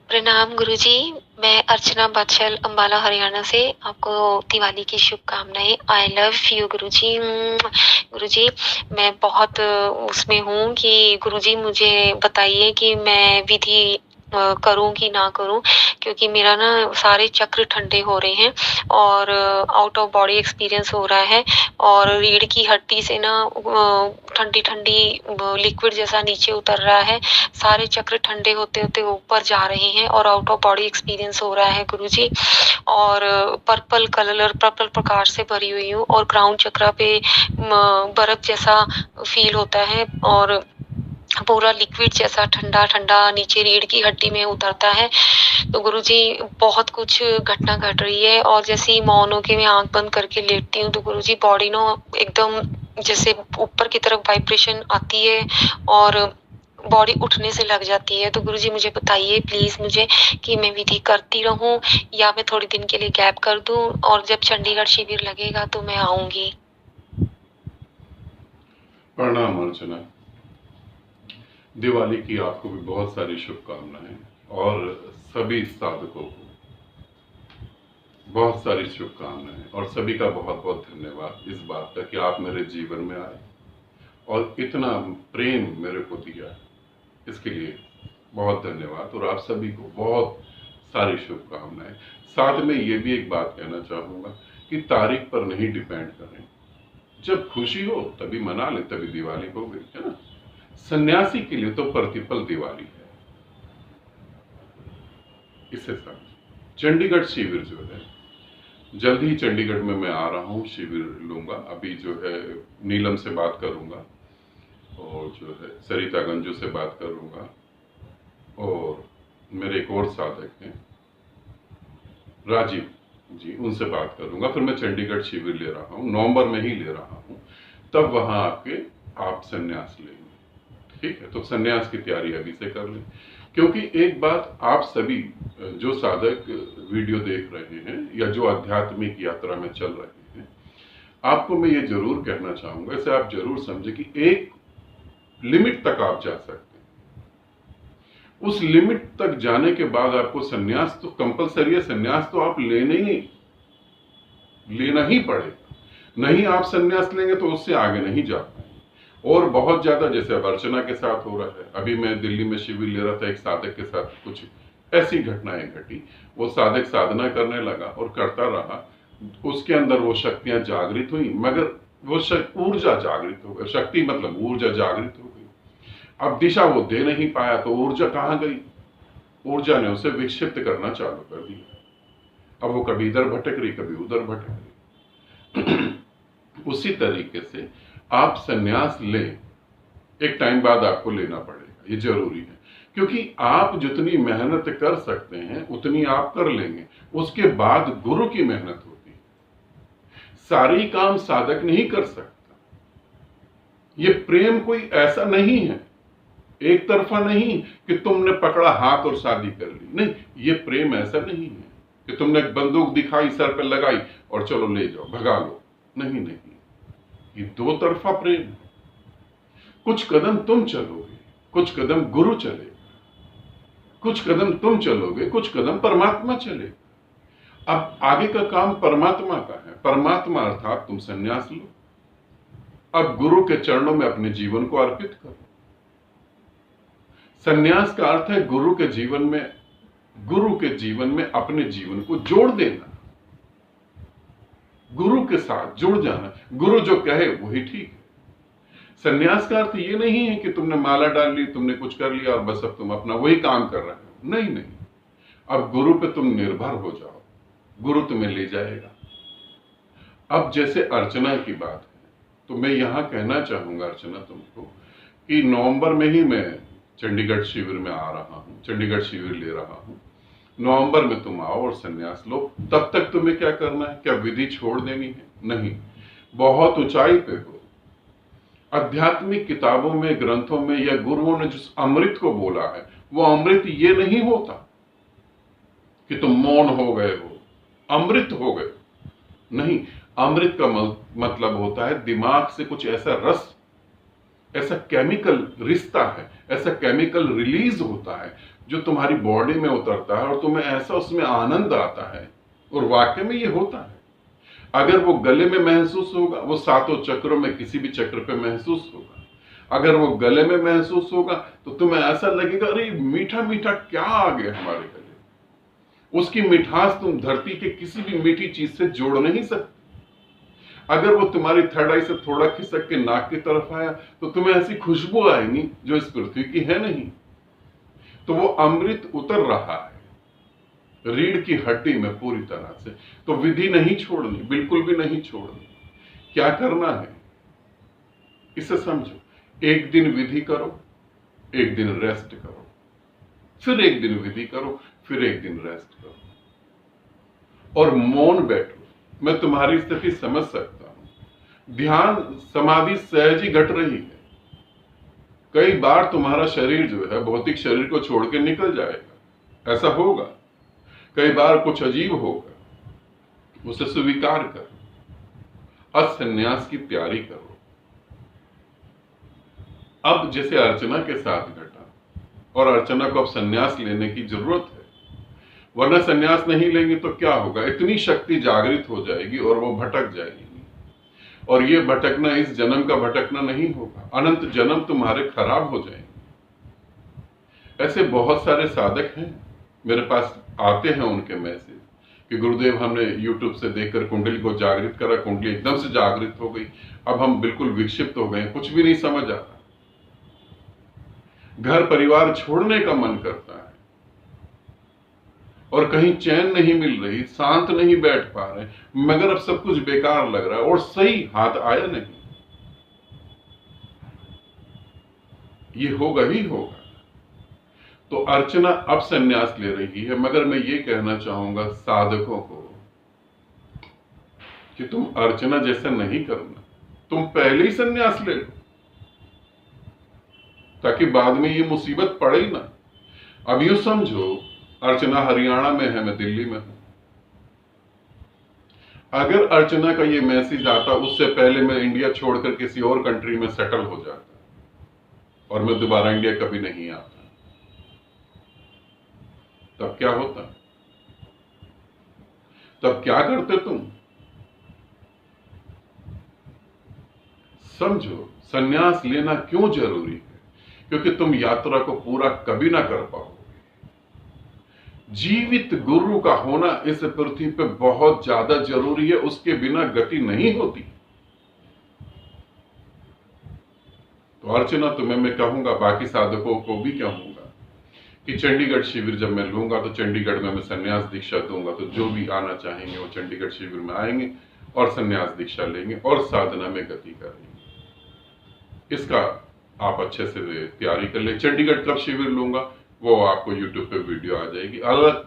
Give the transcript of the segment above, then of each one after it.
प्रणाम गुरुजी। मैं अर्चना बादशाह अम्बाला हरियाणा से आपको दिवाली की शुभकामनाएँ। आई लव यू गुरुजी। गुरुजी, मैं बहुत उसमें हूँ कि गुरुजी मुझे बताइए कि मैं विधि करूँ कि ना करूँ? क्योंकि मेरा ना सारे चक्र ठंडे हो रहे हैं और आउट ऑफ बॉडी एक्सपीरियंस हो रहा है और रीढ़ की हड्डी से ना ठंडी-ठंडी लिक्विड जैसा नीचे उतर रहा है। सारे चक्र ठंडे होते-होते ऊपर जा रहे हैं और आउट ऑफ बॉडी एक्सपीरियंस हो रहा है गुरुजी। और पर्पल प्रकाश से भरी हुई हूँ और क्राउन चक्र पे बर्फ जैसा फ़ील होता है और पूरा लिक्विड जैसा ठंडा-ठंडा नीचे रीढ़ की हड्डी में उतरता है। तो गुरुजी बहुत कुछ घटना घट रही है और जैसे ही मौन होके मैं आँख बंद करके लेटती हूँ तो गुरुजी बॉडी ना एकदम जैसे ऊपर की तरफ वाइब्रेशन आती है और बॉडी उठने से लग जाती है। तो गुरुजी मुझे बताइए प्लीज़ मुझे कि मैं विधि करती रहूँ या मैं थोड़े दिन के लिए गैप कर दूँ और जब चंडीगढ़ शिविर लगेगा तो मैं आऊँगी। प्रणाम अर्चना। दिवाली की आपको भी बहुत सारी शुभकामनाएं और सभी साधकों को बहुत सारी शुभकामनाएं और सभी का बहुत बहुत धन्यवाद इस बात का कि आप मेरे जीवन में आए और इतना प्रेम मेरे को दिया, इसके लिए बहुत धन्यवाद। और आप सभी को बहुत सारी शुभकामनाएं। साथ में ये भी एक बात कहना चाहूँगा कि तारीख पर नहीं डिपेंड करें, जब खुशी हो तभी मना ले, तभी दिवाली हो गई, है ना। सन्यासी के लिए तो प्रतिपल दिवाली है। इससे समझ चंडीगढ़ शिविर जो है, जल्द ही चंडीगढ़ में मैं आ रहा हूँ, शिविर लूंगा। अभी जो है नीलम से बात करूंगा और जो है सरिता गंजू से बात करूंगा और मेरे एक और साधक हैं राजीव जी, उनसे बात करूंगा। फिर मैं चंडीगढ़ शिविर ले रहा हूँ, नवंबर में ही ले रहा हूँ। तब वहां आके आप संन्यास लेंगे, ठीक है। तो संन्यास की तैयारी अभी से कर लें, क्योंकि एक बात आप सभी जो साधक वीडियो देख रहे हैं या जो आध्यात्मिक यात्रा में चल रहे हैं, आपको मैं ये जरूर कहना चाहूंगा, इसे आप जरूर समझे कि एक लिमिट तक आप जा सकते हैं। उस लिमिट तक जाने के बाद आपको संन्यास तो कंपलसरी है, संन्यास तो आप लेना ही पड़ेगा। नहीं आप संन्यास लेंगे तो उससे आगे नहीं जा पाएंगे। और बहुत ज्यादा, जैसे अब अर्चना के साथ हो रहा है, अभी मैं दिल्ली में शिविर ले रहा था, एक साधक के साथ कुछ ऐसी घटनाएं घटी। वो साधक साधना करने लगा और करता रहा, उसके अंदर वो शक्तियां जागृत हुई, मगर वो ऊर्जा जागृत हो गई, शक्ति मतलब ऊर्जा जागृत हो गई। अब दिशा वो दे नहीं पाया तो ऊर्जा कहाँ गई? ऊर्जा ने उसे विक्षिप्त करना चालू कर दिया। अब वो कभी इधर भटक रही, कभी उधर भटक रही। उसी तरीके से आप संन्यास लें, एक टाइम बाद आपको लेना पड़ेगा, ये जरूरी है। क्योंकि आप जितनी मेहनत कर सकते हैं उतनी आप कर लेंगे, उसके बाद गुरु की मेहनत होती है। सारी काम साधक नहीं कर सकता। ये प्रेम कोई ऐसा नहीं है, एक तरफा नहीं कि तुमने पकड़ा हाथ और शादी कर ली। नहीं, ये प्रेम ऐसा नहीं है कि तुमने बंदूक दिखाई, सर पे लगाई और चलो ले जाओ, भगा लो। नहीं नहीं, ये दो तरफा प्रेम है। कुछ कदम तुम चलोगे, कुछ कदम गुरु चलेगा, कुछ कदम तुम चलोगे, कुछ कदम परमात्मा चलेगा। अब आगे का काम परमात्मा का है। परमात्मा अर्थात तुम संन्यास लो, अब गुरु के चरणों में अपने जीवन को अर्पित करो। संन्यास का अर्थ है गुरु के जीवन में अपने जीवन को जोड़ देना, गुरु के साथ जुड़ जाना। गुरु जो कहे वही ठीक है। संन्यास का अर्थ ये नहीं है कि तुमने माला डाल ली, तुमने कुछ कर लिया और बस अब तुम अपना वही काम कर रहे हो। नहीं नहीं, अब गुरु पे तुम निर्भर हो जाओ, गुरु तुम्हें ले जाएगा। अब जैसे अर्चना की बात है, तो मैं यहां कहना चाहूंगा अर्चना तुमको कि नवंबर में ही मैं चंडीगढ़ शिविर में आ रहा हूं, चंडीगढ़ शिविर ले रहा हूं। नवंबर में तुम आओ और संन्यास लो। तब तक तुम्हें क्या करना है? क्या विधि छोड़ देनी है? नहीं, बहुत ऊंचाई पे हो। आध्यात्मिक किताबों में, ग्रंथों में या गुरुओं ने जिस अमृत को बोला है, वो अमृत ये नहीं होता कि तुम मौन हो गए हो, अमृत हो गए। नहीं, अमृत का मतलब होता है दिमाग से कुछ ऐसा रस ऐसा केमिकल रिश्ता है, ऐसा केमिकल रिलीज होता है जो तुम्हारी बॉडी में उतरता है और तुम्हें ऐसा उसमें आनंद आता है। और वाकई में ये होता है। अगर वो गले में महसूस होगा, वो सातों चक्रों में किसी भी चक्र पे महसूस होगा। अगर वो गले में महसूस होगा तो तुम्हें ऐसा लगेगा अरे मीठा मीठा क्या आ गया हमारे गले। उसकी मिठास तुम धरती के किसी भी मीठी चीज से जोड़ नहीं सकते। अगर वो तुम्हारी थर्ड आई से थोड़ा खिसक के नाक की तरफ आया तो तुम्हें ऐसी खुशबू आएगी जो इस पृथ्वी की है नहीं। तो वो अमृत उतर रहा है रीढ़ की हड्डी में पूरी तरह से। तो विधि नहीं छोड़नी, बिल्कुल भी नहीं छोड़नी। क्या करना है इसे समझो। एक दिन विधि करो, एक दिन रेस्ट करो, फिर एक दिन विधि करो, फिर एक दिन रेस्ट करो और मौन बैठो। मैं तुम्हारी स्थिति समझ सकता हूं। ध्यान समाधि सहज ही घट रही है। कई बार तुम्हारा शरीर जो है भौतिक शरीर को छोड़ के निकल जाएगा, ऐसा होगा। कई बार कुछ अजीब होगा, उसे स्वीकार करो। असन्यास की तैयारी करो। अब जैसे अर्चना के साथ घटा, और अर्चना को अब सन्यास लेने की जरूरत है, वरना सन्यास नहीं लेंगे तो क्या होगा, इतनी शक्ति जागृत हो जाएगी और वो भटक जाएगी। और ये भटकना इस जन्म का भटकना नहीं होगा, अनंत जन्म तुम्हारे खराब हो जाएंगे। ऐसे बहुत सारे साधक हैं, मेरे पास आते हैं उनके मैसेज कि गुरुदेव हमने यूट्यूब से देखकर कुंडली को जागृत करा, कुंडली एकदम से जागृत हो गई, अब हम बिल्कुल विक्षिप्त हो गए, कुछ भी नहीं समझ आता, घर परिवार छोड़ने का मन करता है और कहीं चैन नहीं मिल रही, शांत नहीं बैठ पा रहे, मगर अब सब कुछ बेकार लग रहा है और सही हाथ आया नहीं। ये होगा ही होगा। तो अर्चना अब संन्यास ले रही है, मगर मैं ये कहना चाहूंगा साधकों को कि तुम अर्चना जैसा नहीं करना, तुम पहले ही संन्यास ले लो ताकि बाद में ये मुसीबत पड़े ही ना। अब यूं समझो, अर्चना हरियाणा में है, मैं दिल्ली में हूं। अगर अर्चना का ये मैसेज आता उससे पहले मैं इंडिया छोड़कर किसी और कंट्री में सेटल हो जाता और मैं दोबारा इंडिया कभी नहीं आता, तब क्या होता? तब क्या करते तुम? समझो, सन्यास लेना क्यों जरूरी है? क्योंकि तुम यात्रा को पूरा कभी ना कर पाओगे। जीवित गुरु का होना इस पृथ्वी पे बहुत ज्यादा जरूरी है, उसके बिना गति नहीं होती। तो अर्चना तुम्हें मैं कहूंगा, बाकी साधकों को भी कहूंगा कि चंडीगढ़ शिविर जब मैं लूंगा तो चंडीगढ़ में मैं संन्यास दीक्षा दूंगा। तो जो भी आना चाहेंगे वो चंडीगढ़ शिविर में आएंगे और संन्यास दीक्षा लेंगे और साधना में गति करेंगे। इसका आप अच्छे से तैयारी कर ले। चंडीगढ़ कब शिविर लूंगा वो आपको यूट्यूब पे वीडियो आ जाएगी। अलग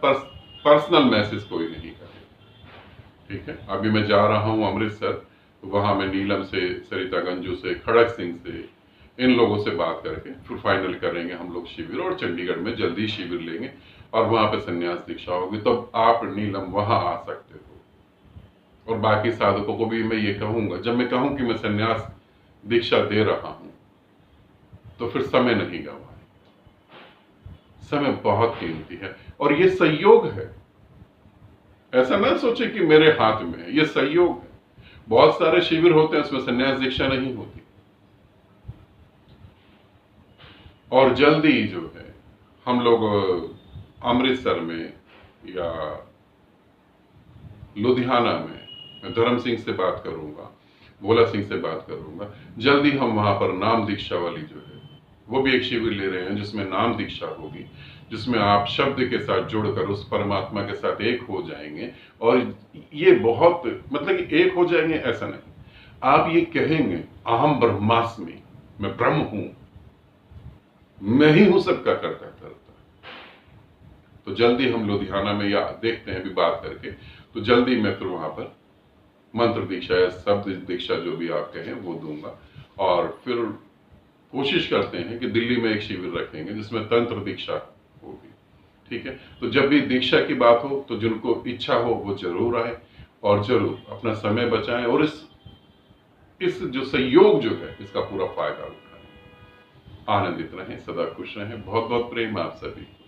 पर्सनल मैसेज कोई नहीं करेगा, ठीक है। अभी मैं जा रहा हूं अमृतसर, वहां मैं नीलम से, सरिता गंजू से, खड़क सिंह से, इन लोगों से बात करके फिर फाइनल करेंगे हम लोग शिविर, और चंडीगढ़ में जल्दी शिविर लेंगे और वहां पे संन्यास दीक्षा होगी। तो आप नीलम वहां आ सकते हो। और बाकी साधकों को भी मैं ये कहूंगा, जब मैं कहूं कि मैं संन्यास दीक्षा दे रहा हूं तो फिर समय नहीं गवाए। समय बहुत कीमती है और ये संयोग है। ऐसा ना सोचे कि मेरे हाथ में है, ये संयोग है। बहुत सारे शिविर होते हैं उसमें संन्यास दीक्षा नहीं होती। और जल्दी जो है हम लोग अमृतसर में या लुधियाना में, मैं धर्म सिंह से बात करूंगा, भोला सिंह से बात करूंगा, जल्दी हम वहां पर नाम दीक्षा वाली जो है वो भी एक शिविर ले रहे हैं जिसमें नाम दीक्षा होगी, जिसमें आप शब्द के साथ जुड़कर उस परमात्मा के साथ एक हो जाएंगे। और ये बहुत मतलब कि एक हो जाएंगे ऐसा नहीं, आप ये कहेंगे अहम ब्रह्मास्मि, मैं ब्रह्म हूं, मैं ही हूं सबका करता करता। तो जल्दी हम लुधियाना में, या देखते हैं अभी बात करके, तो जल्दी मैं फिर वहां पर मंत्र दीक्षा या शब्द दीक्षा जो भी आप कहें वो दूंगा। और फिर कोशिश करते हैं कि दिल्ली में एक शिविर रखेंगे जिसमें तंत्र दीक्षा होगी, ठीक है। तो जब भी दीक्षा की बात हो तो जिनको इच्छा हो वो जरूर आए और जरूर अपना समय बचाएं और इस जो सहयोग जो है इसका पूरा फायदा उठाएं। आनंदित रहें, सदा खुश रहें। बहुत बहुत प्रेम आप सभी को।